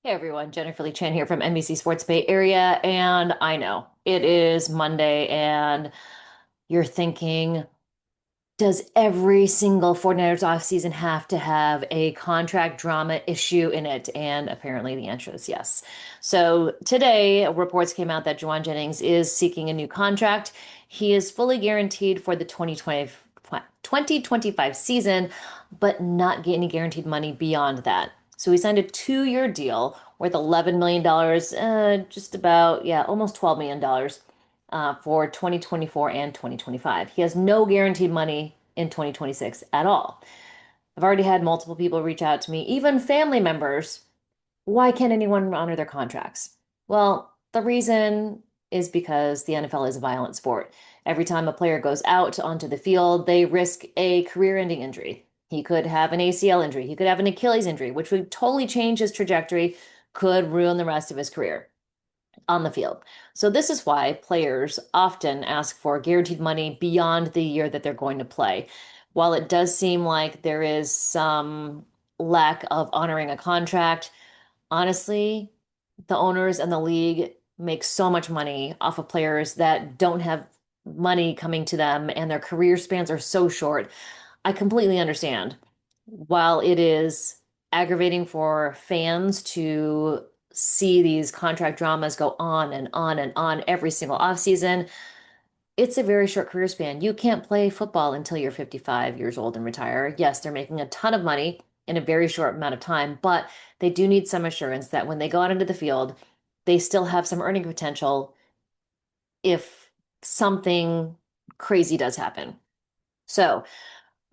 Hey everyone, Jennifer Lee Chan here from NBC Sports Bay Area, and I know it is Monday, and you're thinking, does every single 49ers offseason have to have a contract drama issue in it? And apparently the answer is yes. So today, reports came out that Jauan Jennings is seeking a new contract. He is fully guaranteed for the 2025 season, but not get any guaranteed money beyond that. So he signed a 2-year deal worth $11 million, just about, yeah, almost $12 million for 2024 and 2025. He has no guaranteed money in 2026 at all. I've already had multiple people reach out to me, even family members. Why can't anyone honor their contracts? Well, the reason is because the NFL is a violent sport. Every time a player goes out onto the field, they risk a career-ending injury. He could have an ACL injury, he could have an Achilles injury, which would totally change his trajectory, could ruin the rest of his career on the field. So this is why players often ask for guaranteed money beyond the year that they're going to play. While it does seem like there is some lack of honoring a contract, honestly, the owners and the league make so much money off of players that don't have money coming to them and their career spans are so short. I completely understand. While it is aggravating for fans to see these contract dramas go on and on and on every single offseason, it's a very short career span. You can't play football until you're 55 years old and retire. Yes, they're making a ton of money in a very short amount of time, but they do need some assurance that when they go out into the field, they still have some earning potential if something crazy does happen. So,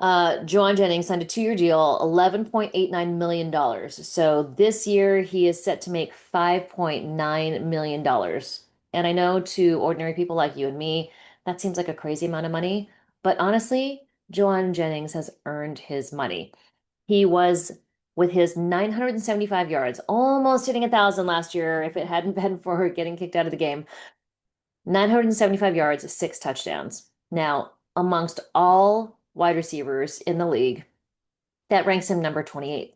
Jauan Jennings signed a 2-year deal, $11.89 million dollars. So this year he is set to make $5.9 million dollars. And I know to ordinary people like you and me, that seems like a crazy amount of money. But honestly, Jauan Jennings has earned his money. He was with his 975 yards, almost hitting 1,000 last year if it hadn't been for getting kicked out of the game. 975 yards, 6 touchdowns. Now, amongst all wide receivers in the league, that ranks him number 28.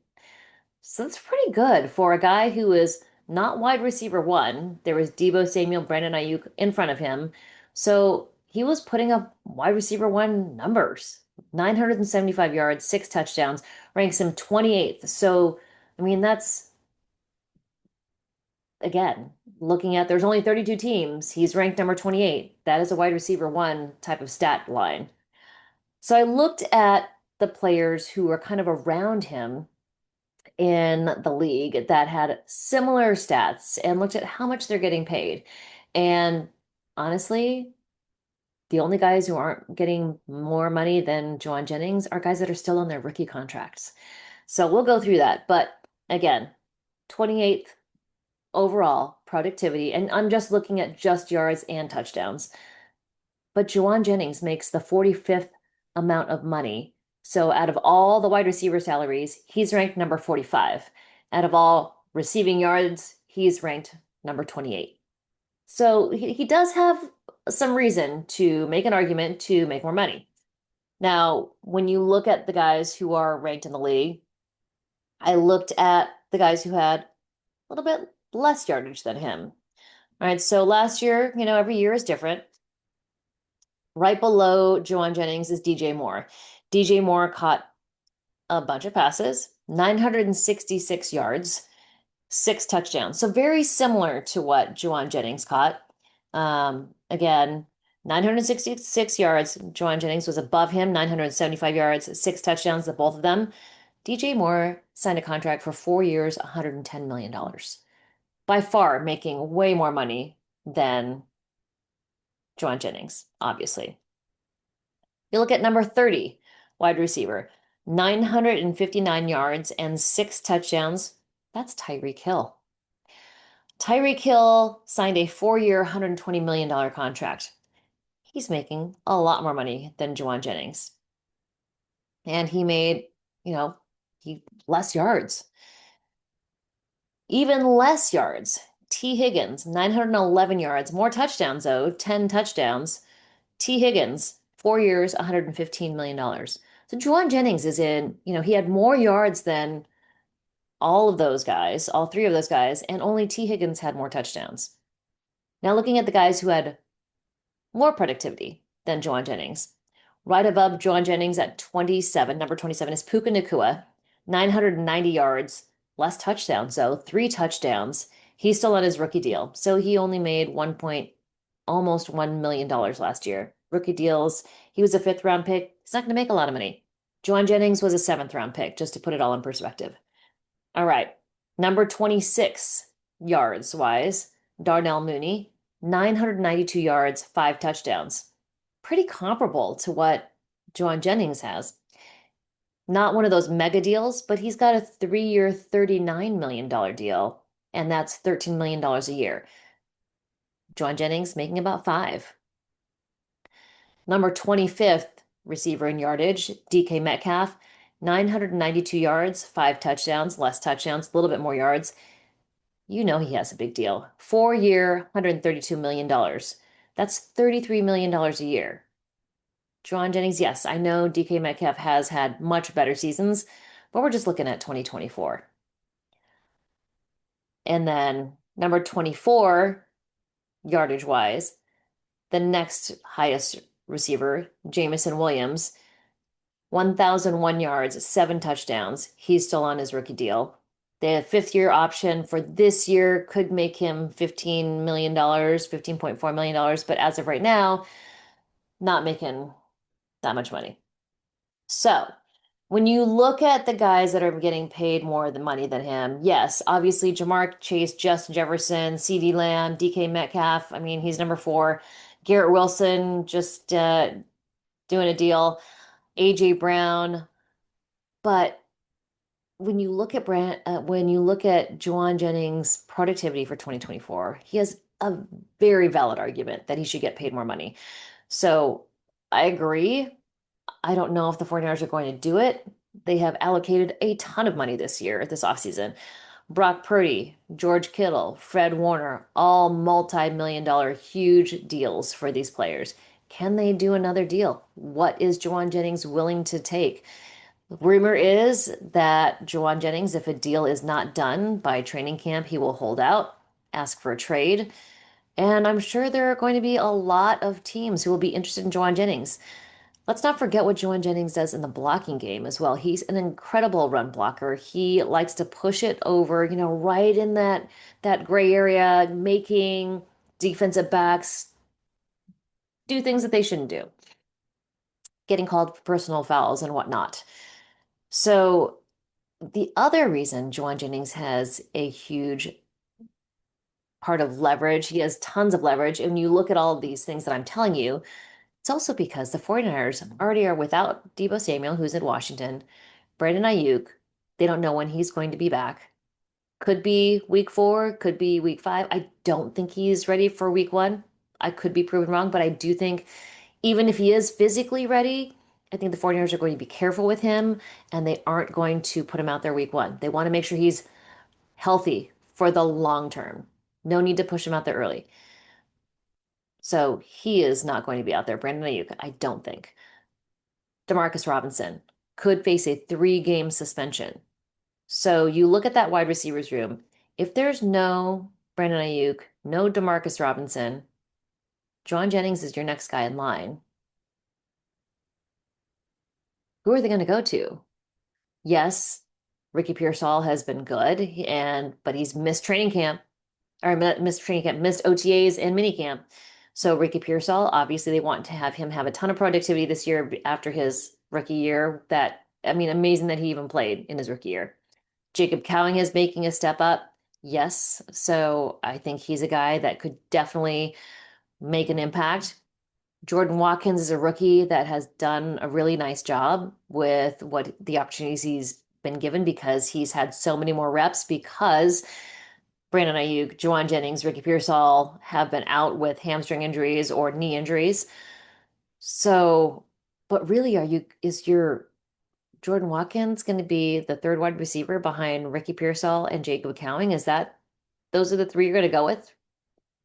So that's pretty good for a guy who is not wide receiver one. There was Deebo Samuel, Brandon Ayuk in front of him. So he was putting up wide receiver one numbers. 975 yards, 6 touchdowns, ranks him 28th. So, I mean, that's again, looking at there's only 32 teams. He's ranked number 28. That is a wide receiver one type of stat line. So I looked at the players who were kind of around him in the league that had similar stats and looked at how much they're getting paid. And honestly, the only guys who aren't getting more money than Jauan Jennings are guys that are still on their rookie contracts. So we'll go through that. But again, 28th overall productivity, and I'm just looking at just yards and touchdowns. But Jauan Jennings makes the 45th amount of money. So out of all the wide receiver salaries, he's ranked number 45. Out of all receiving yards, he's ranked number 28. So he does have some reason to make an argument to make more money. Now, when you look at the guys who are ranked in the league, I looked at the guys who had a little bit less yardage than him. All right, so last year, every year is different. Right below Jauan Jennings is DJ Moore. DJ Moore caught a bunch of passes, 966 yards, 6 touchdowns. So very similar to what Jauan Jennings caught. Again, 966 yards. Jauan Jennings was above him, 975 yards, 6 touchdowns, the both of them. DJ Moore signed a contract for 4 years, $110 million. By far making way more money than Jauan Jennings, obviously. You look at number 30, wide receiver, 959 yards and 6 touchdowns. That's Tyreek Hill. Tyreek Hill signed a 4-year, $120 million contract. He's making a lot more money than Jauan Jennings. And he made, you know, he less yards. Even less yards. T. Higgins, 911 yards, more touchdowns though, 10 touchdowns. T. Higgins, 4 years, $115 million. So Jauan Jennings is in, he had more yards than all of those guys, all three of those guys, and only T. Higgins had more touchdowns. Now, looking at the guys who had more productivity than Jauan Jennings, right above Jauan Jennings at 27, number 27 is Puka Nacua, 990 yards, less touchdowns, though, three touchdowns. He's still on his rookie deal. So he only made almost $1 million last year. Rookie deals, he was a fifth round pick. He's not going to make a lot of money. Jauan Jennings was a seventh round pick, just to put it all in perspective. All right. Number 26 yards wise, Darnell Mooney, 992 yards, five touchdowns. Pretty comparable to what Jauan Jennings has. Not one of those mega deals, but he's got a 3-year, $39 million deal, and that's $13 million a year. Jauan Jennings making about five. Number 25th receiver in yardage, DK Metcalf, 992 yards, five touchdowns, less touchdowns, a little bit more yards. You know he has a big deal. 4-year, $132 million. That's $33 million a year. Jauan Jennings, yes, I know DK Metcalf has had much better seasons, but we're just looking at 2024. And then number 24, yardage wise, the next highest receiver, Jamison Williams, 1,001 yards, seven touchdowns. He's still on his rookie deal. The fifth-year option for this year could make him $15 million, $15.4 million, but as of right now, not making that much money. So, when you look at the guys that are getting paid more than money than him, yes, obviously Jamar Chase, Justin Jefferson, CeeDee Lamb, DK Metcalf. I mean, he's number four. Garrett Wilson just doing a deal. AJ Brown. But when you look at Jauan Jennings' productivity for 2024, he has a very valid argument that he should get paid more money. So I agree. I don't know if the 49ers are going to do it. They have allocated a ton of money this offseason. Brock Purdy, George Kittle, Fred Warner, all multi-million dollar huge deals for these players. Can they do another deal? What is Jauan Jennings willing to take? Rumor is that Jauan Jennings, if a deal is not done by training camp, he will hold out, ask for a trade. And I'm sure there are going to be a lot of teams who will be interested in Jauan Jennings. Let's not forget what Jauan Jennings does in the blocking game as well. He's an incredible run blocker. He likes to push it over, right in that gray area, making defensive backs do things that they shouldn't do, getting called for personal fouls and whatnot. So the other reason Jauan Jennings has a huge part of leverage, he has tons of leverage. And when you look at all of these things that I'm telling you, it's also because the 49ers already are without Deebo Samuel, who's in Washington, Brandon Ayuk. They don't know when he's going to be back. Could be week 4, could be week 5. I don't think he's ready for week 1. I could be proven wrong, but I do think even if he is physically ready, I think the 49ers are going to be careful with him and they aren't going to put him out there week 1. They want to make sure he's healthy for the long term. No need to push him out there early. So he is not going to be out there. Brandon Ayuk, I don't think. Demarcus Robinson could face a 3-game suspension. So you look at that wide receivers room. If there's no Brandon Ayuk, no Demarcus Robinson, Jauan Jennings is your next guy in line. Who are they going to go to? Yes, Ricky Pearsall has been good, but he's missed training camp, or missed training camp, missed OTAs and minicamp. So Ricky Pearsall, obviously, they want to have him have a ton of productivity this year after his rookie year. Amazing that he even played in his rookie year. Jacob Cowing is making a step up. Yes, so I think he's a guy that could definitely make an impact. Jordan Watkins is a rookie that has done a really nice job with what the opportunities he's been given because he's had so many more reps because Brandon Ayuk, Jauan Jennings, Ricky Pearsall have been out with hamstring injuries or knee injuries. So, but really, is your Jordan Watkins going to be the third wide receiver behind Ricky Pearsall and Jacob Cowing? Those are the three you're going to go with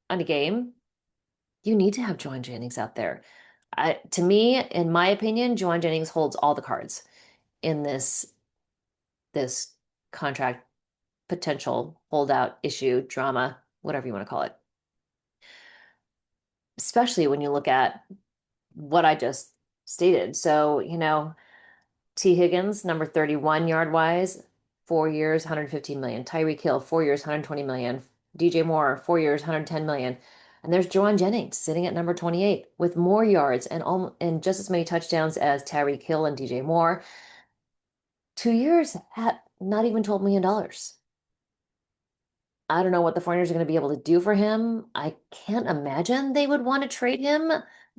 on a game? You need to have Jauan Jennings out there. To me, in my opinion, Jauan Jennings holds all the cards in this contract potential holdout issue, drama, whatever you want to call it. Especially when you look at what I just stated. So, T. Higgins, number 31 yard wise, 4 years, 115 million. Tyreek Hill, 4 years, 120 million. DJ Moore, 4 years, 110 million. And there's Jauan Jennings sitting at number 28 with more yards and just as many touchdowns as Tyreek Hill and DJ Moore. 2 years at not even $12 million. I don't know what the 49ers are going to be able to do for him. I can't imagine they would want to trade him.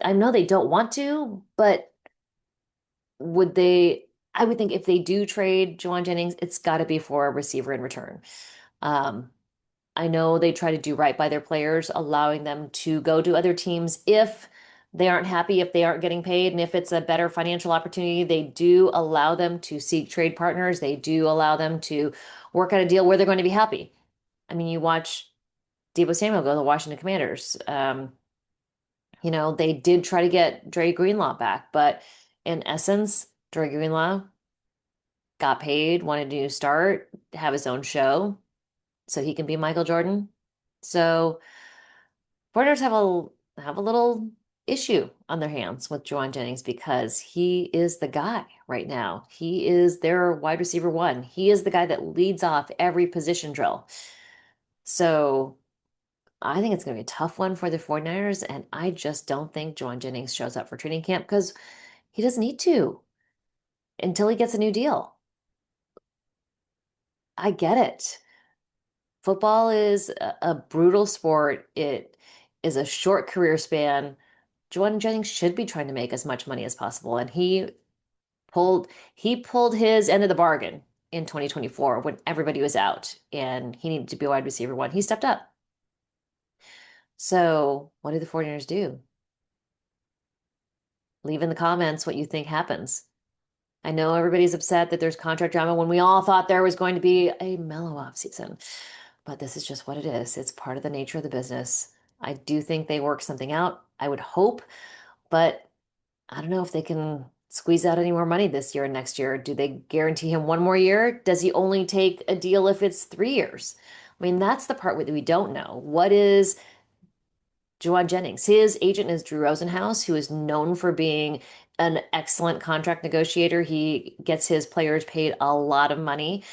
I know they don't want to, but would they? I would think if they do trade Jauan Jennings, it's got to be for a receiver in return. Um, I know they try to do right by their players, allowing them to go to other teams if they aren't happy, if they aren't getting paid, and if it's a better financial opportunity, they do allow them to seek trade partners. They do allow them to work out a deal where they're going to be happy. I mean, you watch Deebo Samuel go to the Washington Commanders. They did try to get Dre Greenlaw back, but in essence, Dre Greenlaw got paid, wanted to start, have his own show so he can be Michael Jordan. So Warriors have a little issue on their hands with Jauan Jennings because he is the guy right now. He is their wide receiver one. He is the guy that leads off every position drill. So I think it's going to be a tough one for the 49ers, and I just don't think Jauan Jennings shows up for training camp because he doesn't need to until he gets a new deal. I get it. Football is a brutal sport. It is a short career span. Jauan Jennings should be trying to make as much money as possible, and he pulled his end of the bargain in 2024 when everybody was out and he needed to be a wide receiver one. He stepped up. So, what do the 49ers do? Leave in the comments what you think happens. I know everybody's upset that there's contract drama when we all thought there was going to be a mellow off season, but this is just what it is. It's part of the nature of the business. I do think they work something out. I would hope, but I don't know if they can squeeze out any more money this year and next year. Do they guarantee him one more year? Does he only take a deal if it's 3 years? I mean, that's the part that we don't know. What is Jauan Jennings? His agent is Drew Rosenhaus, who is known for being an excellent contract negotiator. He gets his players paid a lot of money.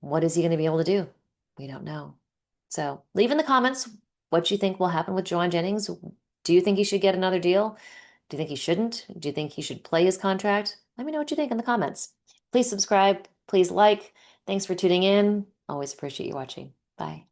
What is he going to be able to do? We don't know. So leave in the comments what you think will happen with Jauan Jennings. Do you think he should get another deal? Do you think he shouldn't? Do you think he should play his contract? Let me know what you think in the comments. Please subscribe. Please like. Thanks for tuning in. Always appreciate you watching. Bye.